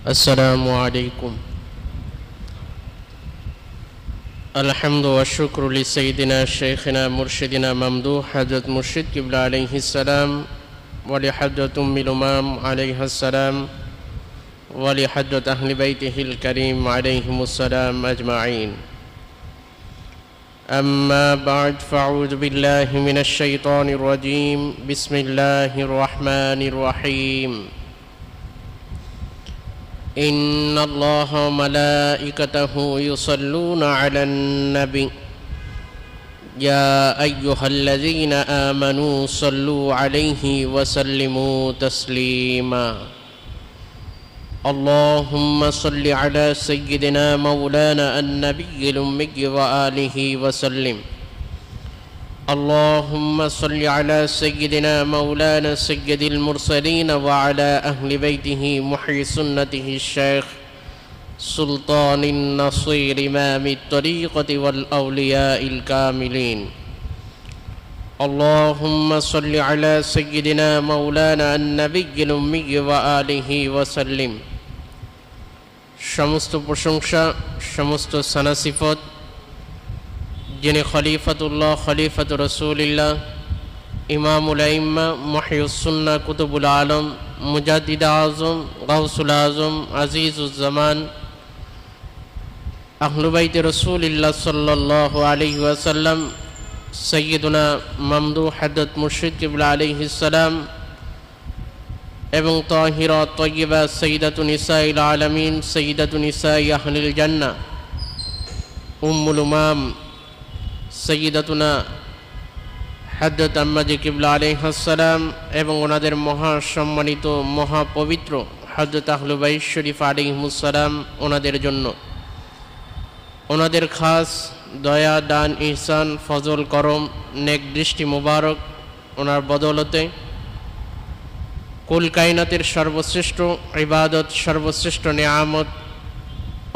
السلام عليكم. الحمد والشكر لسيدنا شيخنا مرشدنا ممدوح حضرت مرشد قبلة عليه السلام، ولحضرة أم الأمام عليها السلام، ولحضرة أهل بيته الكريم عليهم السلام أجمعين. أما بعد، فأعوذ بالله من الشيطان الرجيم. بسم الله الرحمن الرحيم. إن الله وملائكته يصلون على النبي يا أيها الذين آمنوا صلوا عليه وسلموا تسليما. اللهم صل على سيدنا مولانا النبي الأمي وآله وسلم. اللهم صل على سيدنا مولانا سيد المرسلين وعلى أهل بيته محيي سنته الشيخ سلطان النصير إمام الطريقة والأولياء الكاملين. اللهم صل على سيدنا مولانا النبي الأمي وآله وسلم. সমস্ত প্রশংসা, সমস্ত সানা সিফত যিনি খলিফাতুল্লাহ, খলিফাতুর রাসূলিল্লাহ, ইমামুল আইম্মা, মুহইয়ুস সুন্নাহ, কুতুবুল আলম, মুজাদ্দিদ আজম, গাউসুল আজম, আজিজুজ জামান, আহলু বাইতে রাসূলিল্লাহ সাল্লাল্লাহু আলাইহি ওয়াসাল্লাম, সাইয়্যিদুনা মামদুহ হযরত মুর্শিদ কিবলা আলাইহিস সালাম এবং তাহিরা তাইয়্যিবা সাইয়্যিদাতুন নিসাইল আলামিন, সাইয়্যিদাতুন নিসাই আহলিল জান্নাহ, উম্মুল উমাম সৈয়দাতুনা হযরত আম্মাজি কিবলা আলাইহিস সালাম এবং ওনাদের মহাসম্মানিত মহাপবিত্র হযরত আহলে বাইত শরীফ আলাইহিমুস সালাম, ওনাদের জন্য ওনাদের খাস দয়া, দান, ইহসান, ফজল, করম, নেক দৃষ্টি মুবারক ওনার বদৌলতে কুল কায়নাতের সর্বশ্রেষ্ঠ ইবাদত, সর্বশ্রেষ্ঠ নিয়ামত,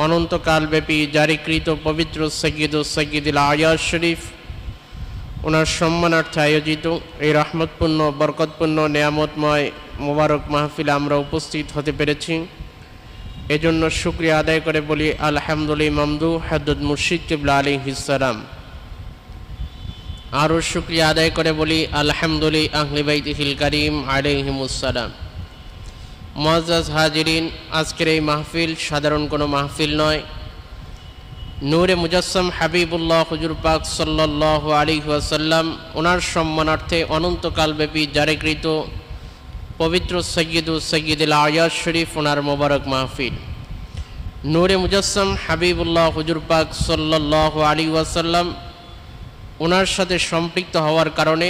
অনন্তকালব্যাপী জারিকৃত পবিত্র সৈয়দুল আয়াজ শরীফ ওনার সম্মানার্থে আয়োজিত এই রহমতপূর্ণ, বরকতপূর্ণ, নিয়ামতময় মোবারক মাহফিলে আমরা উপস্থিত হতে পেরেছি। এজন্য শুকরিয়া আদায় করে বলি আলহামদুলিল্লাহ মামদুহ হযরত মুর্শিদ কিবলা আলাইহিস সালাম। আরও শুকরিয়া আদায় করে বলি আলহামদুলিল্লাহ আহলে বাইতিহিল কারীম আলাইহিমুস সালাম। মুআজ্জাজ হাজিরিন, আজকের এই মাহফিল সাধারণ কোনো মাহফিল নয়। নূরে মুজাসসাম হাবিবুল্লাহ হুজুর পাক সাল্লাল্লাহু আলাইহি ওয়াসাল্লাম ওনার সম্মানার্থে অনন্তকালব্যাপী জারিকৃত পবিত্র সৈয়দুল আয়াজ শরীফ ওনার মোবারক মাহফিল। নূরে মুজাসসাম হাবিবুল্লাহ হুজুর পাক সাল্লাল্লাহু আলাইহি ওয়াসাল্লাম ওনার সাথে সম্পৃক্ত হওয়ার কারণে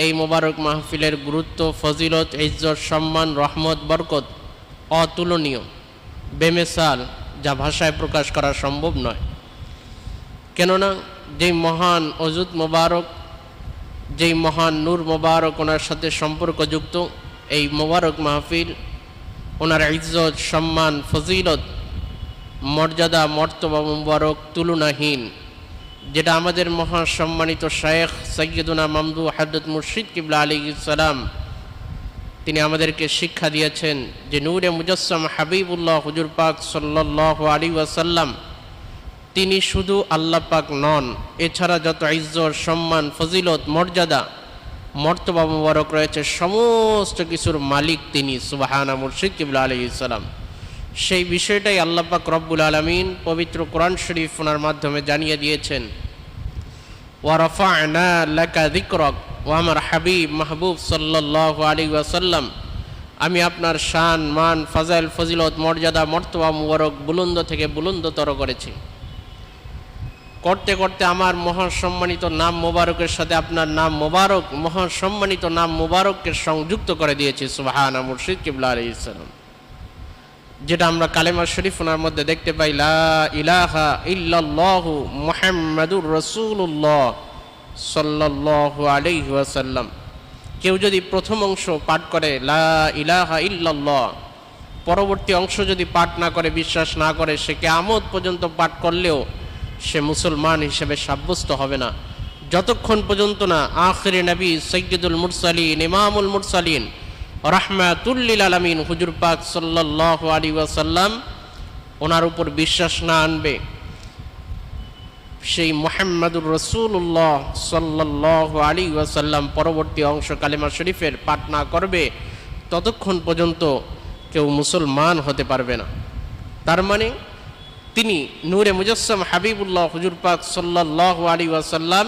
এই মোবারক মাহফিলের গুরুত্ব, ফজিলত, ইজ্জত, সম্মান, রহমত, বরকত অতুলনীয়, বেমিসাল, যা ভাষায় প্রকাশ করা সম্ভব নয়। কেননা যেই মহান অজুদ মোবারক, যেই মহান নূর মোবারক ওনার সাথে সম্পর্কযুক্ত এই মোবারক মাহফিল, ওনার ইজ্জত, সম্মান, ফজিলত, মর্যাদা, মর্তবা মুবারক তুলনাহীন, যেটা আমাদের মহাসম্মানিত শায়েখ সৈয়দুনা মামদুহ হযরত মুর্শিদ কিবলা আলাইহিস সালাম তিনি আমাদেরকে শিক্ষা দিয়েছেন যে নূরে মুজাসসাম হাবিবুল্লাহ হুজুর পাক সাল্লাল্লাহু আলাইহি ওয়াসাল্লাম তিনি শুধু আল্লাহ পাক নন, এছাড়া যত ইজ্জত, সম্মান, ফজিলত, মর্যাদা, মর্তবা মুবারক রয়েছে সমস্ত কিছুর মালিক তিনি সুবহানা মুর্শিদ কিবলা আলাইহিস সালাম। সেই বিষয়টাই আল্লাহ পাক রব্বুল আলামিন পবিত্র কোরআন শরীফ ওনার মাধ্যমে জানিয়ে দিয়েছেন। ওয়া রাফা'না লাকা যিকরাক, ও আমার হাবিব মাহবুব সাল্লাল্লাহু আলাইহি ওয়াসাল্লাম, আমি আপনার শান, মান, ফাজাইল, ফজিলত, মর্যাদা, মর্তবা মুবারক বুলন্দ থেকে বুলন্দতর করেছি। করতে করতে আমার মহাসম্মানিত নাম মোবারকের সাথে আপনার নাম মোবারক, মহাসম্মানিত নাম মোবারককে সংযুক্ত করে দিয়েছি সুবহানা মুর্শিদ কিবলা আলাইহিস সালাম, যেটা আমরা কালেমা শরীফ ওনার মধ্যে দেখতে পাই, লা ইলাহা ইল্লাল্লাহু মুহাম্মাদুর রাসূলুল্লাহ সাল্লাল্লাহু আলাইহি ওয়াসাল্লাম। কেউ যদি প্রথম অংশ পাঠ করে লা ইলাহা ইল্লাল্লাহ, পরবর্তী অংশ যদি পাঠ না করে, বিশ্বাস না করে, সে কিয়ামত পর্যন্ত পাঠ করলেও সে মুসলমান হিসেবে সাব্যস্ত হবে না, যতক্ষণ পর্যন্ত না আখিরে নবী সৈয়দুল মুরসালিন, ইমামুল মুরসালিন রাহমাতুল লিল আলামিন হুজুর পাক সাল্লাল্লাহু আলাইহি ওয়াসাল্লাম ওনার উপর বিশ্বাস না আনবে, সেই মুহাম্মাদুর রাসূলুল্লাহ সাল্লাল্লাহু আলাইহি ওয়াসাল্লাম পরবর্তী অংশ কালেমা শরীফের পাঠ না করবে, ততক্ষণ পর্যন্ত কেউ মুসলমান হতে পারবে না। তার মানে তিনি নূরে মুজাসসাম হাবিবুল্লাহ হুজুর পাক সাল্লাল্লাহু আলাইহি ওয়াসাল্লাম,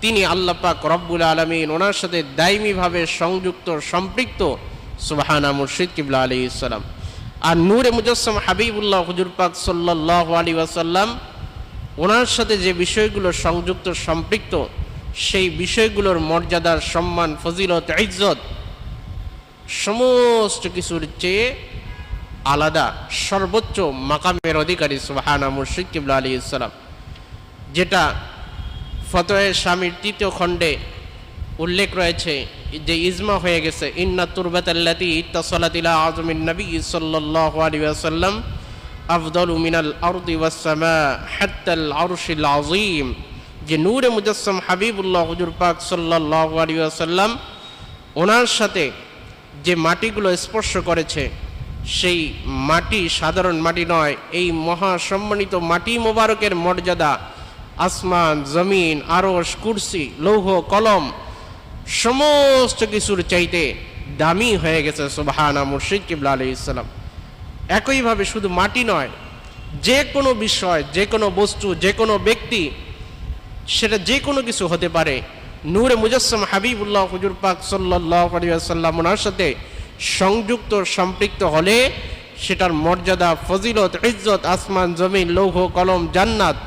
তিনি আল্লাহ পাক রব্বুল আলামিন ওনার সাথে দায়মিভাবে সংযুক্ত সম্পৃক্ত। সুবহানা মুর্শিদ কিবলা আলাইহিস সালাম। আর নূরে মুজাসসাম হাবিবুল্লাহ হুজুর পাক সাল্লাল্লাহু আলাইহি ওয়াসাল্লাম ওনার সাথে যে বিষয়গুলো সংযুক্ত সম্পৃক্ত, সেই বিষয়গুলোর মর্যাদা, সম্মান, ফজিলত, ইজ্জত সমস্ত কিছুর চেয়ে আলাদা, সর্বোচ্চ মাকামের অধিকারী। সুবহানা মুর্শিদ কিবলা আলাইহিস সালাম। যেটা ফতোয়ে স্বামীর 3য় খণ্ডে উল্লেখ রয়েছে, যে ইজমা হয়ে গেছে, ইন্না তুরবাতাল্লাতী ইত্তাসালাত ইলা আযমিন নবী সাল্লাল্লাহু আলাইহি ওয়াসাল্লাম আফদালু মিনাল আরদি ওয়াস সামা হাত্তাল আরশিল আযীম। যে নূরে মুজাসসাম হাবিবুল্লাহ হুজুর পাক সাল্লাল্লাহু আলাইহি ওয়াসাল্লাম ওনার সাথে যে মাটিগুলো স্পর্শ করেছে, সেই মাটি সাধারণ মাটি নয়। এই মহাসম্মানিত মাটি মোবারকের মর্যাদা আসমান, জমিন, আরশ, কুরসি, লৌহ, কলম সমস্ত কিছুর চাইতে দামি হয়ে গেছে। সুবহানা মুর্শিদ কিবলা আলাইহিস সালাম। একইভাবে শুধু মাটি নয়, যে কোনো বিষয়, যে কোনো বস্তু, যে কোনো ব্যক্তি, সেটা যে কোনো কিছু হতে পারে, নূরে মুজাসসাম হাবিবুল্লাহ হুজুর পাক সাল্লাল্লাহু আলাইহি ওয়াসাল্লাম ওনার সাথে সংযুক্ত সম্পৃক্ত হলে সেটার মর্যাদা, ফজিলত, ইজ্জত আসমান, জমিন, লৌহ, কলম, জান্নাত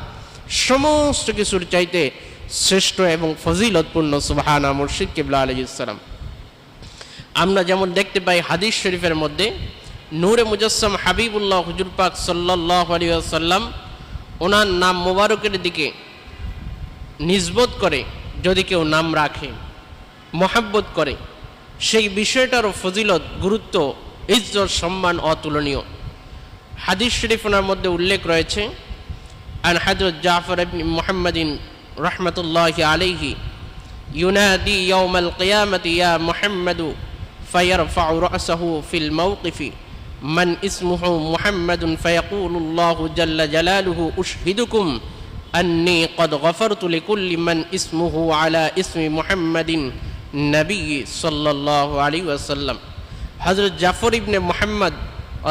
সমস্ত কিছুর চাইতে শ্রেষ্ঠ এবং ফজিলতপূর্ণ। সুবহানা মুর্শিদ কিবলা আলাইহিস সালাম। আমরা যেমন দেখতে পাই হাদিস শরীফের মধ্যে, নূরে মুজাসসাম হাবিবুল্লাহ হুজুর পাক সাল্লাল্লাহু আলাইহি ওয়াসাল্লাম ওনার নাম মোবারকের দিকে নিসবত করে যদি কেউ নাম রাখে, মহাব্বত করে, সেই বিষয়টারও ফজিলত, গুরুত্ব, ইজ্জত, সম্মান অতুলনীয়। হাদিস শরীফ ওনার মধ্যে উল্লেখ রয়েছে, আন হযরত জাফর ইবনে মুহাম্মাদিন রাহমাতুল্লাহি আলাইহি ইউনাদি ইয়াউমাল কিয়ামাতি ইয়া মুহাম্মাদু ফায়ারফাউ রাসাহু ফিল মাওকিফি মান ইসমুহু মুহাম্মাদুন ফায়াকুলুল্লাহু জাল্লা জালালুহু উশহিদুকুম আন্নী ক্বাদ গফারতু লিকুল্লি মান ইসমুহু আলা ইসমি মুহাম্মাদিন নবী সাল্লাল্লাহু আলাইহি ওয়াসাল্লাম। হযরত জাফর ইবনে মুহাম্মদ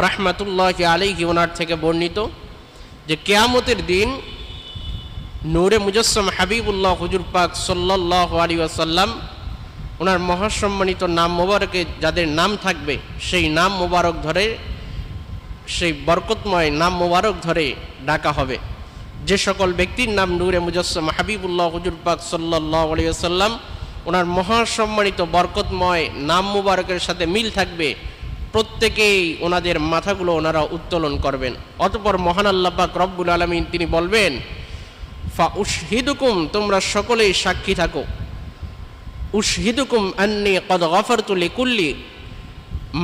রাহমাতুল্লাহি আলাইহি ওনার থেকে বর্ণিত যে কিয়ামতের দিন নূরে মুজাসসাম হাবিবুল্লাহ হুজুর পাক সাল্লাল্লাহু আলাইহি ওয়াসাল্লাম ওনার মহাসম্মানিত নাম মোবারকে যাদের নাম থাকবে, সেই নাম মোবারক ধরে, সেই বরকতময় নাম মোবারক ধরে ডাকা হবে। যে সকল ব্যক্তির নাম নূরে মুজাসসাম হাবিবুল্লাহ হুজুর পাক সাল্লাল্লাহু আলাইহি ওয়াসাল্লাম ওনার মহাসম্মানিত বরকতময় নাম মুবারকের সাথে মিল থাকবে, প্রত্যেকেই ওনাদের মাথাগুলো ওনারা উত্তোলন করবেন। অতঃপর মহান আল্লাহ পাক রব্বুল আলামিন তিনি বলবেন, ফা উশহিদুকুম, তোমরা সকলেই সাক্ষী থাকো, উশহিদুকুম আন্নী ক্বাদ গফারতু লিকুল্লি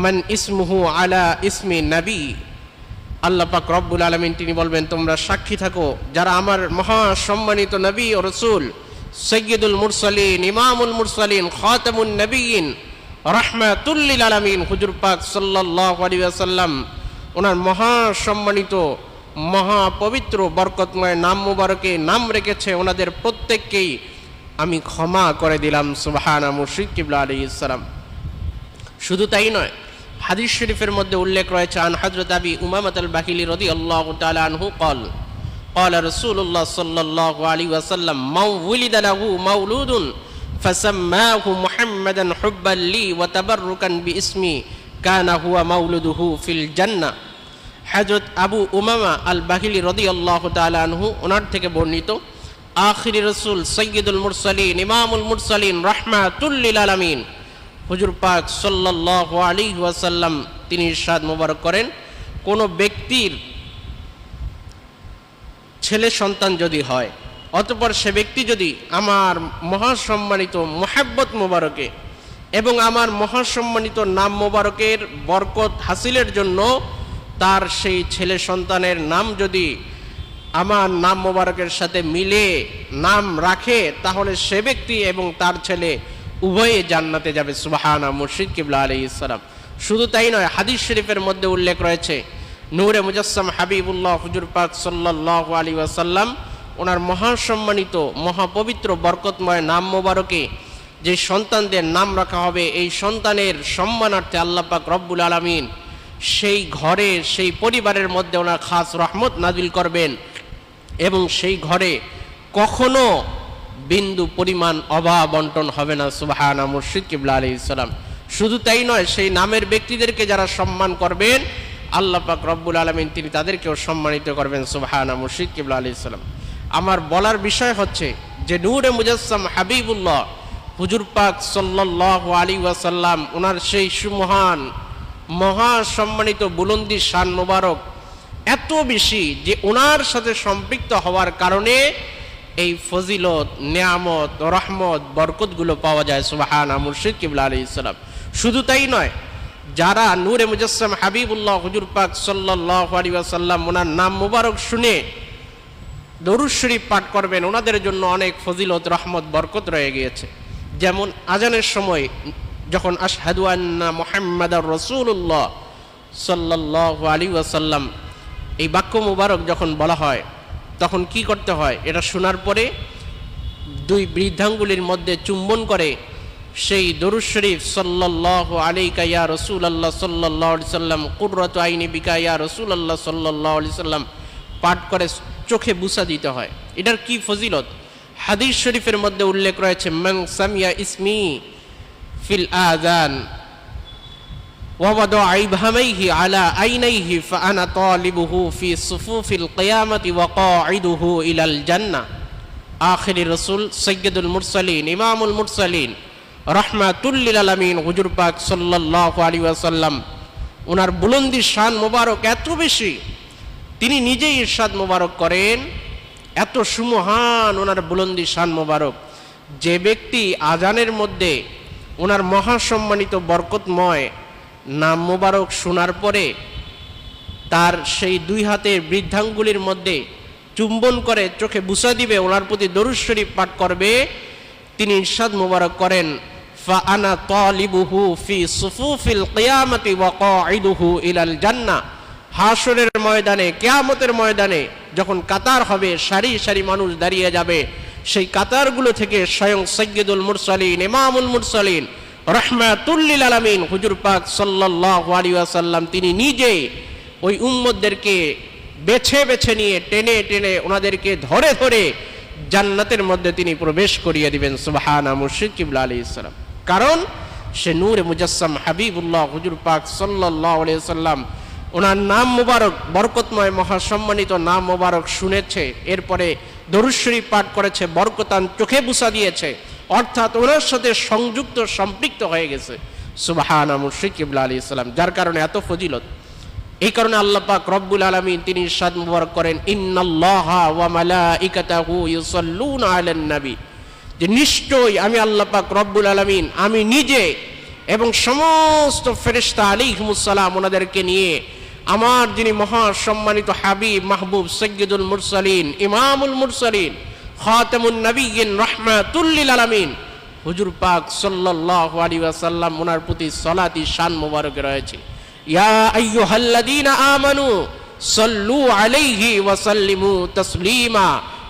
মান ইসমুহু আলা ইসমি নবী। আল্লাহ পাক রব্বুল আলামিন তিনি বলবেন, তোমরা সাক্ষী থাকো যারা আমার মহাসম্মানিত নবী ও রাসূল সাইয়্যিদুল মুরসালিন, ইমামুল মুরসালিন, খাতামুন নবিয়্যিন, রাহমাতুল লিল আলামিন হুজুর পাক সাল্লাল্লাহু আলাইহি ওয়াসাল্লাম ওনার মহাসম্মানিত, মহাপবিত্র, বরকতময় নাম মুবারকে নাম রেখেছে, ওনাদের প্রত্যেককেই আমি ক্ষমা করে দিলাম। সুবহানা মুর্শিদ কিবলা আলাইহিস সালাম। শুধু তাই নয়, হাদিস শরীফের মধ্যে উল্লেখ রয়েছে, আন হযরত আবি উমামাহ আল বাহিলি রাদিয়াল্লাহু তাআলা আনহু قال قال رسول الله صلى الله عليه وسلم من ولد له مولود فسماه محمدا حبا لي وتبركا باسمي كان هو مولده في الجنة। হযরত আবু উমামা আল বাহিলি রাদিয়াল্লাহু তাআলা আনহু ওনার থেকে বর্ণিত, আখিরি রাসূল সাইয়্যিদুল মুরসালিন, ইমামুল মুরসালিন, রাহমাতুল লিল আলামিন হুজুর পাক সাল্লাল্লাহু আলাইহি ওয়াসাল্লাম তিনি ইরশাদ মোবারক করেন, কোন ব্যক্তির ছেলে সন্তান যদি হয়, অতঃপর সে ব্যক্তি যদি আমার মহাসম্মানিত মুহাব্বত মোবারকে এবং আমার মহাসম্মানিত নাম মোবারকের বরকত হাসিলের জন্য তার সেই ছেলে সন্তানের নাম যদি আমার নাম মোবারকের সাথে মিলে নাম রাখে, তাহলে সে ব্যক্তি এবং তার ছেলে উভয়ে জান্নাতে যাবে। সুবহানা মুর্শিদ কিবলা আলাইহিস সালাম। শুধু তাই নয়, হাদিস শরীফের মধ্যে উল্লেখ রয়েছে নূরে মুজাসসাম হাবিবুল্লাহ হুজুর পাক সাল্লাল্লাহু আলাইহি ওয়াসাল্লাম ওনার মহাসম্মানিত মহাপবিত্র বরকতময় নাম মোবারকে যে সন্তানদের নাম রাখা হবে, এই সন্তানের সম্মানার্থে আল্লাহ পাক রব্বুল আলামিন সেই ঘরে, সেই পরিবারের মধ্যে ওনার খাস রহমত নাজিল করবেন এবং সেই ঘরে কখনো বিন্দু পরিমাণ অভাব বন্টন হবে না। সুবহানা মুর্শিদ কিবলা আলাইহিস সালাম। শুধু তাই নয়, সেই নামের ব্যক্তিদেরকে যারা সম্মান করবেন আল্লাহ পাক রব্বুল আলামিন তিনি তাদেরকেও সম্মানিত করবেন। সুবহানা মুর্শিদ কিবলা আলাইহিস সালাম। আমার বলার বিষয় হচ্ছে যে নূরে মুজাসসাম হাবিবুল্লাহ হুজুর পাক সাল্লাল্লাহু আলাইহি ওয়াসাল্লাম ওনার সেই সুমহান মহা সম্মানিত বুলন্দি শান মোবারক এত বেশি যে ওনার সাথে সম্পৃক্ত হওয়ার কারণে এই ফজিলত, নেয়ামত, রহমত, বরকতগুলো পাওয়া যায়। সুবহানা মুর্শিদ কিবলা আলাইহিস সালাম। শুধু তাই নয়, যারা নূরে মুজাসসাম হাবিবুল্লাহ হুজুর পাক সাল্লাল্লাহু আলাইহি ওয়াসাল্লাম ওনার নাম মুবারক শুনে দরুদ শরীফ পাঠ করবেন, ওনাদের জন্য অনেক ফজিলত, রহমত, বরকত রয়ে গিয়েছে। যেমন আজানের সময় যখন আশহাদু আন্না মুহাম্মাদার রাসূলুল্লাহ সাল্লাল্লাহু আলাইহি ওয়াসাল্লাম এই বাক্য মুবারক যখন বলা হয় তখন কি করতে হয়? এটা শোনার পরে দুই বৃদ্ধাঙ্গুলির মধ্যে চুম্বন করে সেই দরুদ শরীফ সাল্লাল্লাহু আলাইকা ইয়া রাসূলুল্লাহ সাল্লাল্লাহু আলাইহি সাল্লাম, কুররাতু আইনি বিকা ইয়া রাসূলুল্লাহ সাল্লাল্লাহু আলাইহি সাল্লাম পাঠ করে চোখে বুসা দিতে হয়। এটার কি ফজিলত? হাদিস শরীফের মধ্যে উল্লেখ রয়েছে মান সামিয়া ইসমি ফিল আযান ওয়া ওয়াদা'a ইবহামাইহি আলা আইনাইহি ফাআনা তালিবুহু ফি সুফুফিল কিয়ামাতি ওয়া কাঈদুহু ইলাল জান্নাহ। আখিরি রাসূল সাইয়্যিদুল মুরসালিন ইমামুল মুরসালিন রাহমাতুল লিল আলামিন হুজুর পাক সাল্লাল্লাহু আলাইহি ওয়াসাল্লাম ওনার বুলন্দি শান মোবারক এত বেশি, তিনি নিজেই ইরশাদ মোবারক করেন, এত সুমহান ওনার বুলন্দি শান মোবারক, যে ব্যক্তি আজানের মধ্যে ওনার মহাসম্মানিত বরকতময় নাম মোবারক শোনার পরে তার সেই দুই হাতের বৃদ্ধাঙ্গুলির মধ্যে চুম্বন করে চোখে বুসা দিবে, ওনার প্রতি দরুদ শরীফ পাঠ করবে, তিনি ইরশাদ মোবারক করেন ফাআনা তালিবুহু ফি সুফুফিল কিয়ামাতি ওয়া কাঈদুহু ইলাল জান্নাহ। হাসরের ময়দানে, কিয়ামতের ময়দানে যখন কাতার হবে, সারি সারি মানুষ দাঁড়িয়ে যাবে, সেই কাতারগুলো থেকে স্বয়ং সাইয়্যিদুল মুরসালিন ইমামুল মুরসালিন রাহমাতুল লিল আলামিন হুজুর পাক সাল্লাল্লাহু আলাইহি ওয়াসাল্লাম তিনি নিজে ওই উম্মতদেরকে বেছে বেছে নিয়ে টেনে টেনে ওনাদেরকে ধরে ধরে জান্নাতের মধ্যে তিনি প্রবেশ করিয়ে দিবেন। সুবহানা মুর্শিদ কিবলা আলাইহিস সালাম। কারণ সে নূরে মুজাসসাম হাবিবুল্লাহ হুজুর পাক সাল্লাল্লাহু আলাইহি ওয়াসাল্লাম ওনার নাম মুবারক, বরকতময় মহাসম্মানিত নাম মুবারক শুনেছে, এরপরে দরুদ শরীফ পাঠ করেছে, বরকতান চোখে বুসা দিয়েছে, অর্থাৎ ওনার সাথে সংযুক্ত সম্পৃক্ত হয়ে গেছে। সুবহানা মুর্শিদ কিবলা আলাইহিস সালাম। যার কারণে এত ফজিলত। এই কারণে আল্লাহ পাক রব্বুল আলামিন তিনি ইরশাদ মুবারক করেন ইন্নাল্লাহা ওয়া মালাইকাতাহু ইউসাল্লুনা আলান নবী, যে নিশ্চয়ই আমি আল্লাহ পাক রব্বুল আলামিন আমি নিজে এবং সমস্ত ফেরেশতা আলাইহিমুস সালাম ওনাদেরকে নিয়ে আমার যিনি মহা সম্মানিত হাবিব মাহবুব সাইয়্যিদুল মুরসালিন ইমামুল মুরসালিন খাতামুন নবিয়্যিন রাহমাতুল লিল আলামিন হুজুর পাক সাল্লাল্লাহু আলাইহি ওয়াসাল্লাম ওনার প্রতি সালাতি শান মোবারক রয়েছে। ইয়া আইয়ুহাল্লাযীনা আমানু সাল্লু আলাইহি ওয়া সাল্লিমু তাসলিমা,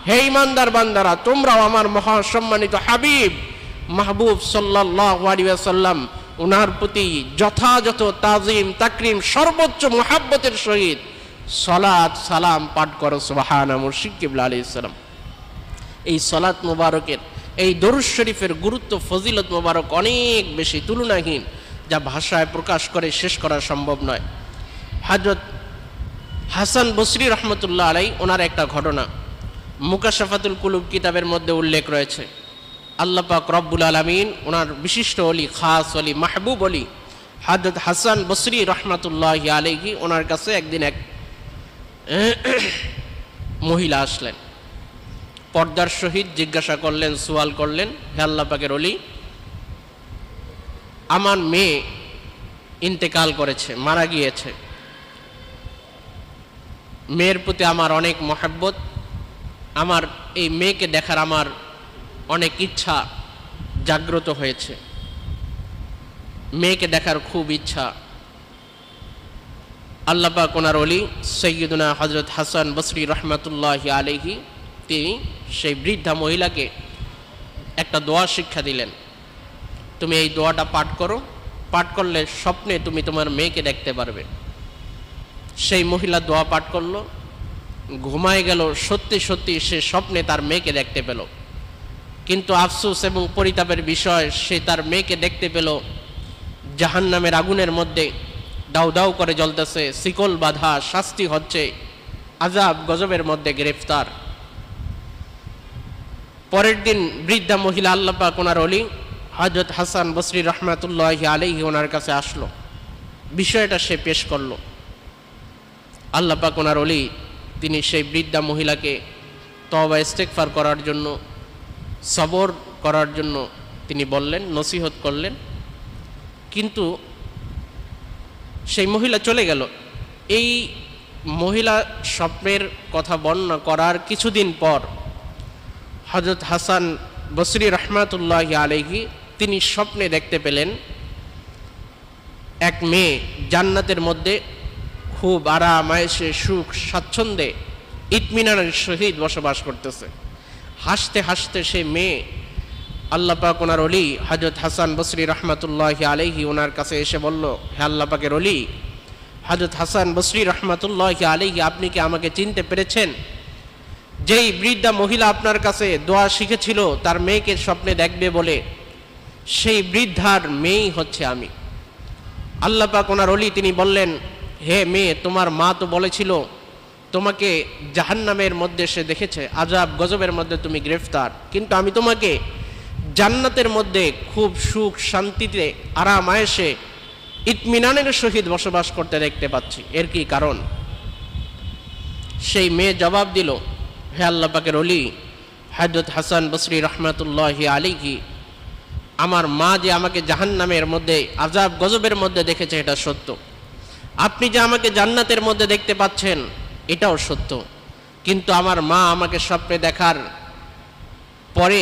হে ঈমানদার বান্দারা তোমরাও আমার মহা সম্মানিত হাবিব মাহবুব সাল্লাল্লাহু আলাইহি ওয়াসাল্লাম ওনার প্রতি যথাযথ তাজিম তাকরিম সর্বোচ্চ মুহাব্বতের সহিত সালাত সালাম পাঠ করো। সুবহানা মুর্শিদ কিবলা আলাইহিস সালাম। এই সালাত মুবারকের, এই দরুদ শরীফের গুরুত্ব, ফজিলত মুবারক অনেক বেশি, তুলনাহীন, যা ভাষায় প্রকাশ করে শেষ করা সম্ভব নয়। হযরত হাসান বসরি রহমতুল্লাহ আলাই ওনার একটা ঘটনা মুকাশাফাতুল কুলুব কিতাবের মধ্যে উল্লেখ রয়েছে। আল্লাহ পাক রব্বুল আলামিন ওনার বিশিষ্ট অলি, খাস অলি, মাহবুব অলি হযরত হাসান বসরি রহমতুল্লাহি আলাইহি ওনার কাছে একদিন এক মহিলা আসলেন, পর্দার সহিত জিজ্ঞাসা করলেন, সুয়াল করলেন, হে আল্লাহ পাকের অলি, আমার মেয়ে ইন্তেকাল করেছে, মারা গিয়েছে, মেয়ের প্রতি আমার অনেক মহব্বত, আমার এই মেয়েকে দেখার আমার অনেক ইচ্ছা, জাগ্রত হয়েছে, মেয়েকে দেখার খুব ইচ্ছা। আল্লাহ পাক ওনার ওলি সৈয়দুনা হযরত হাসান বসরি রহমাতুল্লাহি আলাইহি তিনি সেই বৃদ্ধা মহিলাকে একটা দোয়া শিক্ষা দিলেন, তুমি এই দোয়াটা পাঠ করো, পাঠ করলে স্বপ্নে তুমি তোমার মেয়েকে দেখতে পারবে। সেই মহিলা দোয়া পাঠ করলো, ঘুমায় গেল, সত্যি সত্যি সে স্বপ্নে তার মেয়েকে দেখতে পেল। কিন্তু আফসোস এবং পরিতাপের বিষয়, সে তার মেয়েকে দেখতে পেল জাহান্নামের আগুনের মধ্যে দাউ দাউ করে জ্বলতেছে, শিকল বাঁধা, শাস্তি হচ্ছে, আযাব গজবের মধ্যে গ্রেফতার। পরের দিন বৃদ্ধা মহিলা আল্লাহ পাক ওনার ওলি হযরত হাসান বসরি রহমাতুল্লাহি আলাইহি ওনার কাছে আসলো, বিষয়টা সে পেশ করলো। আল্লাহ পাক ওনার ওলি তিনি সেই বৃদ্ধা মহিলাকে তওবা ইস্তেগফার করার জন্য, সবর করার জন্য তিনি বললেন, নসিহত করলেন। কিন্তু সেই মহিলা চলে গেল। এই মহিলা স্বপ্নের কথা বর্ণনা করার কিছুদিন পর হযরত হাসান বসরি রহমাতুল্লাহি আলাইহি তিনি স্বপ্নে দেখতে পেলেন এক মেয়ে জান্নাতের মধ্যে খুব আরাম আয়েশে সুখ স্বাচ্ছন্দ্যে ইতমিনানের সহিত বসবাস করতেছে। হাসতে হাসতে সে মেয়ে আল্লাহ পাক ওনার ওলি হযরত হাসান বসরি রহমাতুল্লাহি আলাইহি ওনার কাছে এসে বলল, হে আল্লাহ পাকের ওলি হযরত হাসান বসরি রহমাতুল্লাহি আলাইহি, আপনি কি আমাকে চিনতে পেরেছেন? যেই বৃদ্ধা মহিলা আপনার কাছে দোয়া শিখেছিল তার মেয়েকে স্বপ্নে দেখবে বলে, সেই বৃদ্ধার মেয়েই হচ্ছে আমি। আল্লাহ পাক ওনার ওলি তিনি বললেন, হে মেয়ে, তোমার মা তো বলেছিল তোমাকে জাহান্নামের মধ্যে সে দেখেছে, আযাব গজবের মধ্যে তুমি গ্রেফতার, কিন্তু আমি তোমাকে জান্নাতের মধ্যে খুব সুখ শান্তিতে আরাম আয়েশে ইতমিনানের সহিত বসবাস করতে দেখতে পাচ্ছি, এর কি কারণ? সেই মেয়ে জবাব দিল, হে আল্লাহ পাকের ওলি হযরত হাসান বসরি রহমাতুল্লাহি আলাইহি, আমার মা যে আমাকে জাহান্নামের মধ্যে আযাব গজবের মধ্যে দেখেছে এটা সত্য, আপনি যে আমাকে জান্নাতের মধ্যে দেখতে পাচ্ছেন এটাও সত্য, কিন্তু আমার মা আমাকে স্বপ্নে দেখার পরে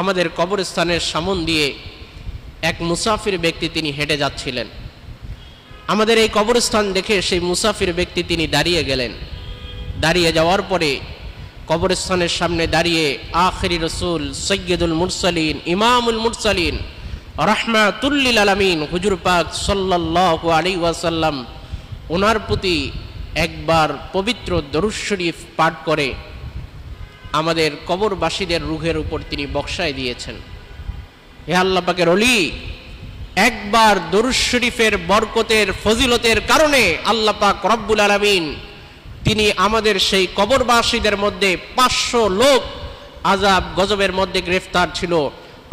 আমাদের কবরস্থানের সামন দিয়ে এক মুসাফির ব্যক্তি তিনি হেঁটে যাচ্ছিলেন। আমাদের এই কবরস্থান দেখে সেই মুসাফির ব্যক্তি তিনি দাঁড়িয়ে গেলেন। দাঁড়িয়ে যাওয়ার পরে কবরস্থানের সামনে দাঁড়িয়ে আখিরি রসুল সৈয়দুল মুরসালিন ইমামুল মুরসালিন রাহমাতুল লিল আলামিন হুজুর পাক সাল্লাল্লাহু আলাইহি ওয়াসাল্লাম ওনার প্রতি একবার পবিত্র দরুদ শরীফ পাঠ করে আমাদের কবরবাসীদের রূহের উপর তিনি বক্সায় দিয়েছেন। হে আল্লাহ পাকের ওলি, একবার দরুদ শরীফের বরকতের ফজিলতের কারণে আল্লাহ পাক রব্বুল আলামিন তিনি আমাদের সেই কবরবাসীদের মধ্যে 500 লোক আযাব গজবের মধ্যে গ্রেফতার ছিল।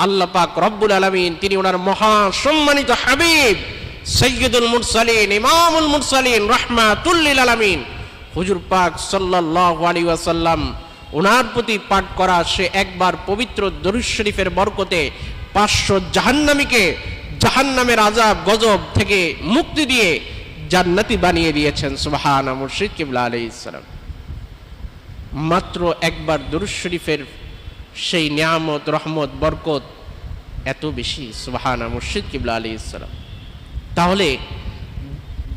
আল্লাহ পাক রব্বুল আলামিন তিনি ওনার মহা সম্মানিত হাবিব সৈয়দুল মুরসালিন ইমামুল মুরসালিন রাহমাতুল লিল আলামিন হুজুর পাক সাল্লাল্লাহু আলাইহি ওয়াসাল্লাম ওনার প্রতি পাঠ করা সে একবার পবিত্র দরুদ শরীফের বরকতে 500 জাহান্নামীকে জাহান্নামের আযাব গজব থেকে মুক্তি দিয়ে জান্নাতি বানিয়ে দিয়েছেন। সুবহানা মুর্শিদ কিবলা আলাইহিস সালাম। মাত্র একবার দরুদ শরীফের সেই নিয়ামত রহমত বরকত এত বেশি। সুবহানা মুর্শিদ কিবলা আলাইহিস সালাম। তাহলে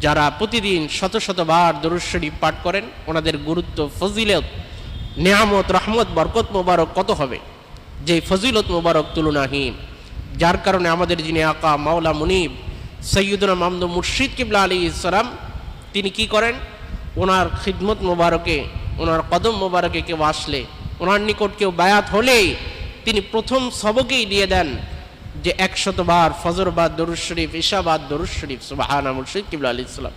যারা প্রতিদিন শত শতবার দরুদ শরীফ পাঠ করেন ওনাদের গুরুত্ব ফজিলত নিয়ামত রহমত বরকত মোবারক কত হবে, যে ফজিলত মোবারক তুলনাহীন, যার কারণে আমাদের যিনি আকা মাওলা মুনিব সৈয়দুনা মামদুদ মুর্শিদ কিবলা আলাইহিস সালাম তিনি কি করেন, ওনার খিদমত মোবারকে ওনার কদম মোবারকে কেউ আসলে, ওনার নিকট কেউ বায়াত হলেই তিনি প্রথম সবকেই দিয়ে দেন যে 100 বার ফজরবাদ দরুদ শরীফ, ইশাবাদ দরুদ শরীফ। সুবহানা মুর্শিদ কিবলা আলাইহিস সালাম।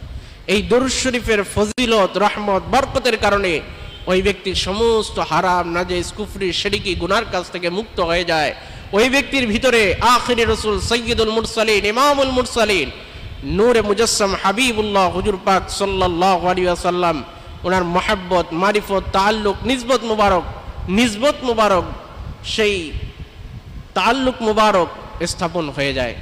এই দরুদ শরীফের ফজিলত রহমত বরকতের কারণে ওই ব্যক্তির সমস্ত হারাম নাজায়েজ কুফরি শিরকি গুনার কাছ থেকে মুক্ত হয়ে যায়। ওই ব্যক্তির ভিতরে আখিরি রসুল সৈয়দুল মুরসালিন ইমামুল মুরসালিন নূরে মুজাসসাম হাবিবুল্লাহ হুজুর পাক সাল্লাল্লাহু আলাইহি ওয়াসাল্লাম ওনার মহব্বত মারিফত তাআল্লুক নিসবত মুবারক সেই তাআল্লুক মুবারক স্থাপন হয়ে যায়।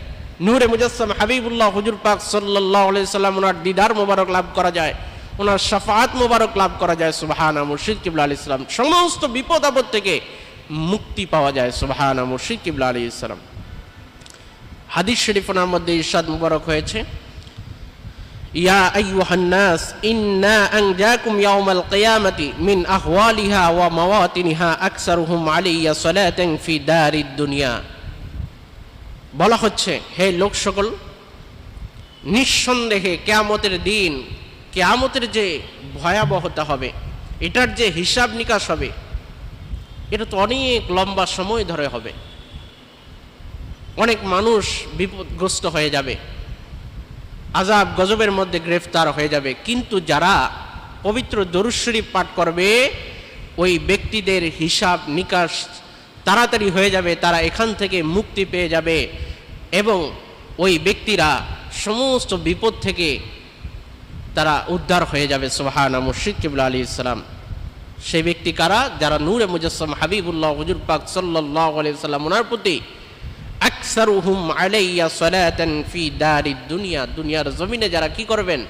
নূরে মুজাসসাম হাবিবুল্লাহ হুজুর পাক সাল্লাল্লাহু আলাইহি ওয়াসাল্লাম ওনার দিদার মুবারক লাভ করা যায়, ওনার শাফাআত মুবারক লাভ করা যায়। সুবহানা মুর্শিদ কিবলা আলাইহিস সালাম। সমস্ত বিপদ আপদ থেকে মুক্তি পাওয়া যায়। সুবহানাল্লাহ। মুর্শিদ কিবলা আলাইহিস সালাম হাদিস শরীফের মধ্যে ইরশাদ মুবারক হয়েছে, ইয়া আইয়ুহান নাস ইন্না আনজাকুম ইয়াউমাল কিয়ামাতি মিন আহওয়ালিহা ওয়া মাওয়াতিনিহা আকসারুহুম আলাইয়া সালাতান ফি দারিদ দুনিয়া। বলা হচ্ছে, হে লোক সকল, নিঃসন্দেহে কিয়ামতের দিন, কিয়ামতের যে ভয়াবহতা হবে, এটার যে হিসাব নিকাশ হবে, এটা তো অনেক লম্বা সময় ধরে হবে। অনেক মানুষ বিপদগ্রস্ত হয়ে যাবে, আযাব গজবের মধ্যে গ্রেফতার হয়ে যাবে। কিন্তু যারা পবিত্র দরুদ শরীফ পাঠ করবে, ওই ব্যক্তিদের হিসাব নিকাশ তাড়াতাড়ি হয়ে যাবে, তারা এখান থেকে মুক্তি পেয়ে যাবে এবং ওই ব্যক্তিরা সমস্ত বিপদ থেকে তারা উদ্ধার হয়ে যাবে। সুবহানাল্লাহ। মুর্শিদ কিবলা আলাইহিস সালাম সেই ব্যক্তি কারা? যারা নূরে মুজাসসাম হাবিবুল্লাহ হুজুর পাক সাল্লাল্লাহু আলাইহি ওয়াসাল্লাম ওনার প্রতি আকসারুহুম আলাইয়া সালাতান ফি দারিদ দুনিয়া, দুনিয়ার জমিনে যারা কি করবেন,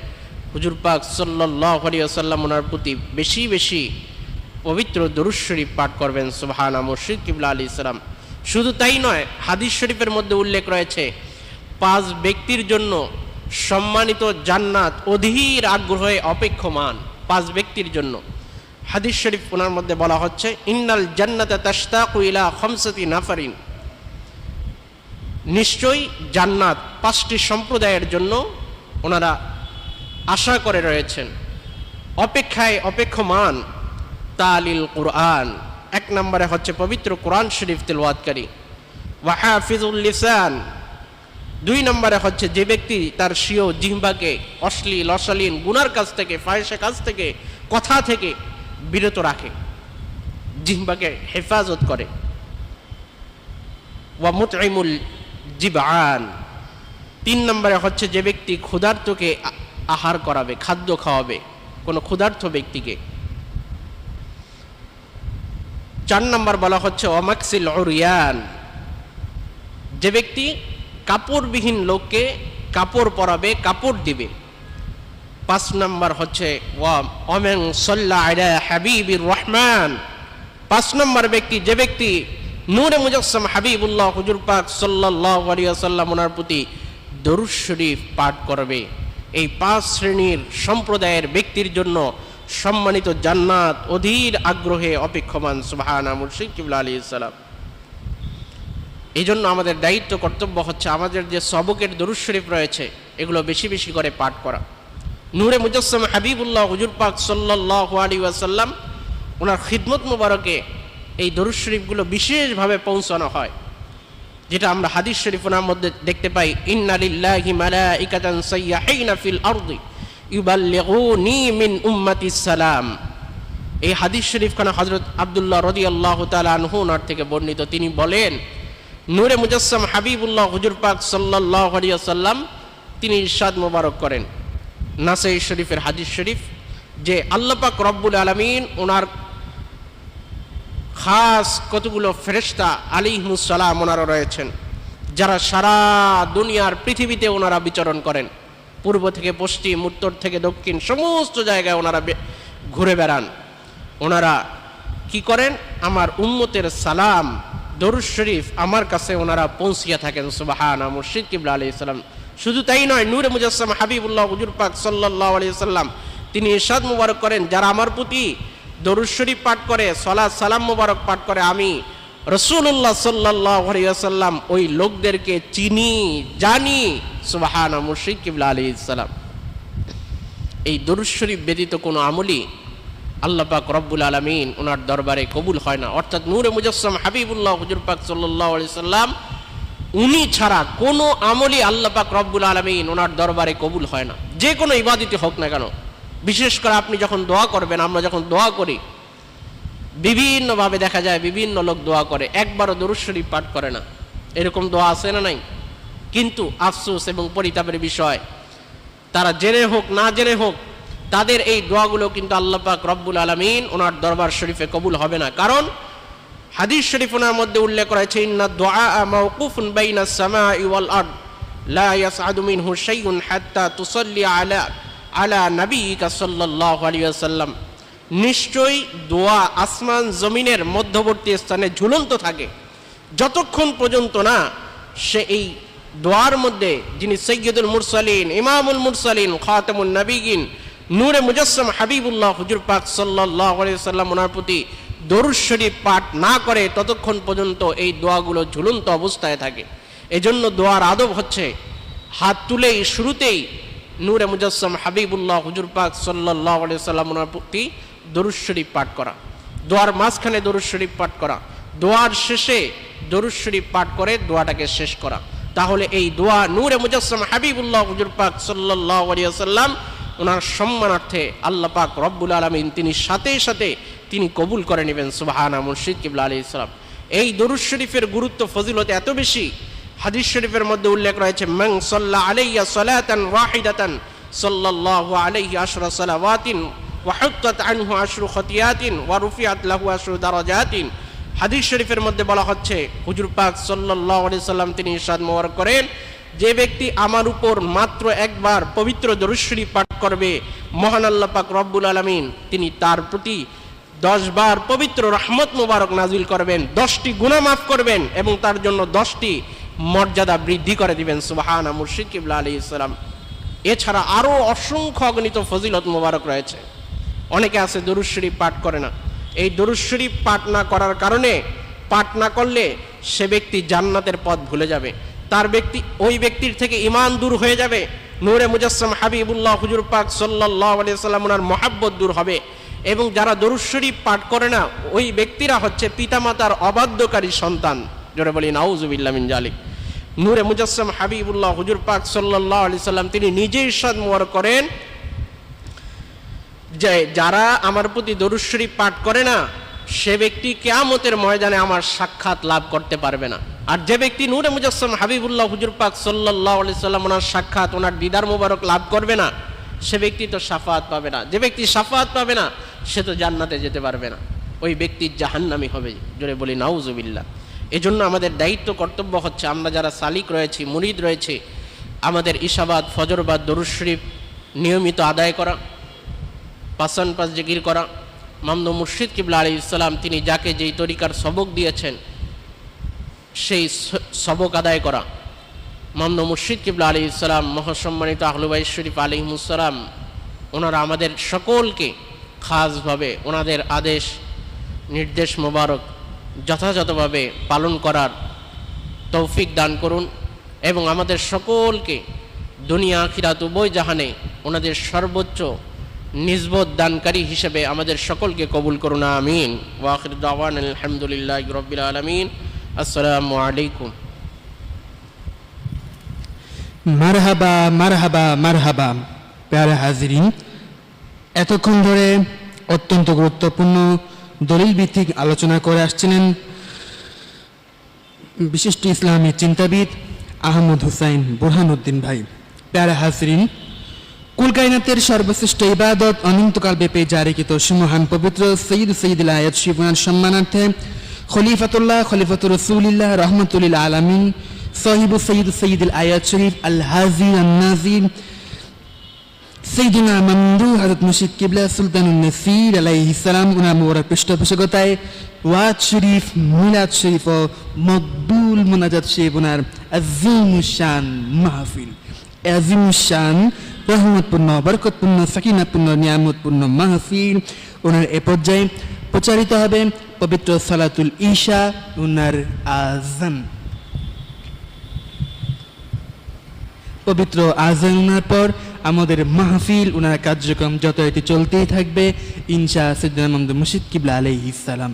হুজুর পাক সাল্লাল্লাহু আলাইহি ওয়াসাল্লাম ওনার প্রতি বেশি বেশি পবিত্র দরুদ শরীফ পাঠ করবেন। সুবহানাল্লাহ। মুর্শিদ কিবলা আলাইহিস সালাম শুধু তাই নয়, হাদিস শরীফের মধ্যে উল্লেখ রয়েছে 5 ব্যক্তির জন্য সম্মানিত জান্নাত অধীর আগ্রহে অপেক্ষমান। 5 ব্যক্তির জন্য হাদিস শরীফ ওনার মধ্যে বলা হচ্ছে, ইন্নাল জান্নাতা তাশতাকু ইলা খামসাতি নাফারিন, নিশ্চয়ই জান্নাত 5টি সম্প্রদায়ের জন্য ওনারা আশা করে রয়েছেন, অপেক্ষায় অপেক্ষমান। তালিল কুরআন, 1 নম্বরে হচ্ছে পবিত্র কোরআন শরীফ তেলাওয়াতকারী। ওয়া হাফিজুল লিসান, 2 নম্বরে হচ্ছে যে ব্যক্তি তার স্বীয় জিহ্বাকে অশ্লীল অশালীন গুনার কাছ থেকে, ফাহিশা কাজ থেকে, কথা থেকে বিরত রাখে, জিহ্বাকে হেফাজত করে। ওয়া মুতঈমুল জিবআন, 3 নম্বরে হচ্ছে যে ব্যক্তি ক্ষুধার্তকে আহার করাবে, খাদ্য খাওয়াবে কোনো ক্ষুধার্ত ব্যক্তিকে। 4 নম্বর বলা হচ্ছে ওয়ামাকসিল উরিয়ান, যে ব্যক্তি কাপড়বিহীন লোককে কাপড় পরাবে, কাপড় দিবে। 5 নম্বর হচ্ছে ওয়ামান সাল্লা আলা হাবিবির রহমান, 5 নম্বর ব্যক্তি যে ব্যক্তি নূরে মুজাসসাম হাবিবুল্লাহ হুজুর পাক সাল্লাল্লাহু আলাইহি ওয়াসাল্লাম ওনার প্রতি দরুদ শরীফ পাঠ করবে। এই 5 শ্রেণীর সম্প্রদায়ের ব্যক্তির জন্য সম্মানিত জান্নাত অধীর আগ্রহে অপেক্ষমান। সুবহানাল্লাহ। মুর্শিদ কিবলা আলাইহিস সালাম এই জন্য আমাদের দায়িত্ব কর্তব্য হচ্ছে আমাদের যে সবকের দরুদ শরীফ রয়েছে এগুলো বেশি বেশি করে পাঠ করা। নূরে মুজাসসাম হাবিবুল্লাহ হুজুর পাক সাল্লাল্লাহু আলাইহি ওয়াসাল্লাম ওনার খিদমত মুবারকে এই দরুদ শরীফগুলো বিশেষভাবে পৌঁছানো হয়, যেটা আমরা হাদিস শরীফের মধ্যে দেখতে পাই, ইন্না লিল্লাহি মালাইকাতান সাইয়্যাহিনা ফিল আরদি ইউবাল্লিগুনি মিন উম্মাতিস সালাম। এই হাদিস শরীফখানা হযরত আব্দুল্লাহ রাদিয়াল্লাহু তাআলা আনহু ওনার থেকে বর্ণিত। তিনি বলেন, নূরে মুজাসসাম হাবিবুল্লাহ হুজুর পাক সাল্লাল্লাহু আলাইহি ওয়াসাল্লাম তিনি ইরশাদ মুবারক করেন, নাসাই শরীফের হাদিস শরীফ, যে আল্লাহ পাক রব্বুল আলামিন ওনার খাস কতগুলো ফেরেশতা আলাইহিমুস সালাম ওনারা রয়েছেন, যারা সারা দুনিয়ার পৃথিবীতে ওনারা বিচরণ করেন। পূর্ব থেকে পশ্চিম, উত্তর থেকে দক্ষিণ, সমস্ত জায়গায় ওনারা ঘুরে বেড়ান। ওনারা কি করেন? আমার উম্মতের সালাম দরুদ শরীফ আমার কাছে ওনারা পৌঁছিয়ে থাকেন। সুবহানাল্লাহ। মুর্শিদ কিবলা আলাইহিস সালাম শুধু তাই নয়, নূরে মুজাসসাম হাবিবুল্লাহ হুজুর পাক সাল্লাল্লাহু আলাইহি ওয়াসাল্লাম তিনি ইরশাদ মুবারক করেন, যারা আমার প্রতি দরুদ শরীফ পাঠ করে, সালাত সালাম মুবারক পাঠ করে, আমি রাসূলুল্লাহ সাল্লাল্লাহু আলাইহি ওয়াসাল্লাম ওই লোকদেরকে চিনি, জানি। সুবহানাল্লাহ। মুর্শিদ কিবলা আলাইহিস সালাম এই দরুদ শরীফ ব্যতীত কোনো আমলই আল্লাহ পাক রব্বুল আলামিন ওনার দরবারে কবুল হয় না। অর্থাৎ নূরে মুজাসসাম হাবিবুল্লাহ হুজুর পাক সাল্লাল্লাহু আলাইহি ওয়াসাল্লাম উনি ছাড়া কোনো আমলই আল্লাহ পাক রব্বুল আলামিন ওনার দরবারে কবুল হয় না, যে কোনো ইবাদতই হোক না কেন। বিশেষ করে আপনি যখন দোয়া করবেন, আমরা যখন দোয়া করি বিভিন্নভাবে দেখা যায় বিভিন্ন লোক দোয়া করে, একবারও দরুদ শরীফ পাঠ করে না। এরকম দোয়া আছে না নাই? কিন্তু আফসোস এবং পরিতাপের বিষয়, তারা জেনে হোক না জেনে হোক তাদের এই দোয়াগুলো কিন্তু আল্লাহ পাক রব্বুল আলামিন ওনার দরবার শরীফে কবুল হবে না। কারণ হাদিস শরীফ ওনার মধ্যে উল্লেখ করেছে, ইন্না দুআ মাওকুফুন বাইনাস সামাই ওয়াল আরদ লা ইয়াসআদু মিনহু শাইউন হাত্তা তুসাল্লি আলা নবিয়িকা সাল্লাল্লাহু আলাইহি ওয়াসাল্লাম। নিশ্চয়ই দোয়া আসমান জমিনের মধ্যবর্তী স্থানে ঝুলন্ত থাকে, যতক্ষণ পর্যন্ত না সে এই দোয়ার মধ্যে যিনি সৈয়দুল মুরসালিন, ইমামুল মুরসালিন, খাতামুন নবীন, নূরে মুজাসসাম হাবিবুল্লাহ হুজুর পাক সাল্লাল্লাহু আলাইহি সাল্লাম ওনার প্রতি দরুদ শরীফ পাঠ না করে ততক্ষণ পর্যন্ত এই দোয়াগুলো ঝুলন্ত অবস্থায় থাকে। এজন্য দোয়ার আদব হচ্ছে হাত তুলেই শুরুতেই নূরে মুজাসসাম হাবিবুল্লাহ হুজুর পাক সাল্লাল্লাহু আলাইহি সাল্লাম ওনার প্রতি দরুদ শরীফ পাঠ করা, দোয়ার মাঝখানে দরুদ শরীফ পাঠ করা, দোয়ার শেষে দরুদ শরীফ পাঠ করে দোয়াটাকে শেষ করা। তাহলে এই দোয়া নূরে মুজাসসাম হাবিবুল্লাহ হুজুর পাক সাল্লাল্লাহু আলাইহি ওয়াসাল্লাম ওনার সম্মানার্থে আল্লাহ পাক রব্বুল আলামিন তিনি সাথে সাথে তিনি কবুল করে নেবেন। সুবহানা মুর্শিদ কিবলা আলাইহিস সালাম। এই দরুদ শরীফের গুরুত্ব ফজিলত এত বেশি, হাদিস শরীফের মধ্যে উল্লেখ রয়েছে, মান সাল্লা আলাইয়া সালাতান ওয়াহিদাতান সাল্লাল্লাহু আলাইহি আশরা সালাওয়াতিন ওয়া হুত্তাত আনহু আশরু খতিয়াতিন ওয়া রুফিআত লাহু আশরু দারাজাতিন। হাদিস শরীফের মধ্যে বলা হচ্ছে, হুজুর পাক সাল্লাল্লাহু আলাইহি সাল্লাম তিনি ইরশাদ মোবারক করেন, যে ব্যক্তি আমার উপর মাত্র একবার পবিত্র দরুদ শরীফ পাঠ করবে, মহান আল্লাহ পাক রব্বুল আলামিন তিনি তার প্রতি 10 বার পবিত্র রহমত মোবারক নাজিল করবেন, 10টি গুনাহ মাফ করবেন এবং তার জন্য 10টি মর্যাদা বৃদ্ধি করে দিবেন। সুবহানা মুর্শিদ কিবলা আলাইহিস সালাম। এছাড়া আরও অসংখ্য অগণিত ফজিলত মোবারক রয়েছে। অনেকে আছে দরুদ শরীফ পাঠ করে না। এই দরুদ শরীফ পাঠ না করার কারণে, পাঠ না করলে সে ব্যক্তি জান্নাতের পথ ভুলে যাবে, ওই ব্যক্তির থেকে ঈমান দূর হয়ে যাবে, নূরে মুজাসসাম হাবিবুল্লাহ হুজুর পাক সাল্লাল্লাহু আলাইহি ওয়াসাল্লাম ওনার মহাব্বত দূর হবে। এবং যারা দরুদ শরীফ পাঠ করে না ওই ব্যক্তিরা হচ্ছে পিতামাতার অবাধ্যকারী সন্তান। জোরে বলি নাউজুবিল্লাহ মিন জালিক। নূরে মুজাসসাম হাবিবুল্লাহ হুজুর পাক সাল্লাল্লাহু আলাইহি সাল্লাম তিনি নিজে ইরশাদ মোবারক করেন যে যারা আমার প্রতি দরুদ শরীফ পাঠ করে না সে ব্যক্তি কিয়ামতের ময়দানে আমার সাক্ষাৎ লাভ করতে পারবে না। আর যে ব্যক্তি নূরে মুজাসসাম হাবিবুল্লাহ হুজুর পাক সাল্লাল্লাহু আলাইহি সাল্লাম ওনার সাক্ষাৎ, ওনার দিদার মোবারক লাভ করবে না, সে ব্যক্তি তো শাফাআত পাবে না। যে ব্যক্তি শাফাআত পাবে না সে তো জান্নাতে যেতে পারবে না, ওই ব্যক্তি জাহান্নামী হবে। জোরে বলি নাউজুবিল্লাহ। এজন্য আমাদের দায়িত্ব কর্তব্য হচ্ছে আমরা যারা সালিক রয়েছি, মুরিদ রয়েছে, আমাদের ইশাবাদ, ফজরবাদ, দরুদ শরীফ নিয়মিত আদায় করা, পাঁচান পাঁচ জিকির করা, মামদু মুর্শিদ কিবলা আলাইহিস সালাম তিনি যাকে যেই তরিকার সবক দিয়েছেন সেই সবক আদায় করা। মামদু মুর্শিদ কিবলা আলাইহিস সালাম মহাসম্মানিত আহলে বাইত শরীফ আলাইহিমুস সালাম ওনারা আমাদের সকলকে খাসভাবে ওনাদের আদেশ নির্দেশ মোবারক যথাযথভাবে পালন করার তৌফিক দান করুন এবং আমাদের সকলকে দুনিয়া আখিরাত উভয় জাহানে ওনাদের সর্বোচ্চ নিসবত দানকারী হিসেবে আমাদের সকলকে কবুল করুন, আমিন। ওয়া আখিরু দাওয়ানা আলহামদুলিল্লাহি রাব্বিল আলামিন। আসসালামু আলাইকুম। মারহাবা মারহাবা মারহাবা। প্যারা হাজিরিন, এতক্ষণ ধরে অত্যন্ত গুরুত্বপূর্ণ দলিল ভিত্তিক আলোচনা করে আসছিলেন বিশিষ্ট ইসলামী চিন্তাবিদ আহমদ হুসাইন বুরহানুদ্দিন ভাই। প্যারা হাজিরিন, কুল কায়নাতের সর্বশ্রেষ্ঠ ইবাদত অনন্তকাল ব্যাপী জারিকৃত সুমহান পবিত্র সৈয়দুল আয়াত শিবনার সম্মানার্থে খলিফাতুর রাসূলিল্লাহ রাহমাতুল আলামিন সাহিবু সৈয়দুল আয়াত শরীফ আল হাজি আন নাজির সৈয়দুনা মামদু হযরত মুর্শিদ কিবলা সুলতানুন নাসির আলাইহিস সালাম ওনার মোবারক পৃষ্ঠপোষকতায় ওয়াজ শরীফ, মিলাদ শরীফ ও মকবুল মুনাজাত শরীফ ওনার আযীমুশ-শান মাহফিল, আযীমুশ-শান রহমতপূর্ণ, বরকতপূর্ণ, সাকিনাপূর্ণ, নিয়ামতপূর্ণ মাহফিল ওনার এ পর্যায়ে প্রচারিত হবে পবিত্র সালাতুল ঈশা ওনার আযান। পবিত্র আযান ওনার পর আমাদের মাহফিল ওনার কার্যক্রম যত এটি চলতেই থাকবে ইনশা সাইয়্যিদুনা মামদু মুর্শিদ কিবলা আলাইহিস সালাম।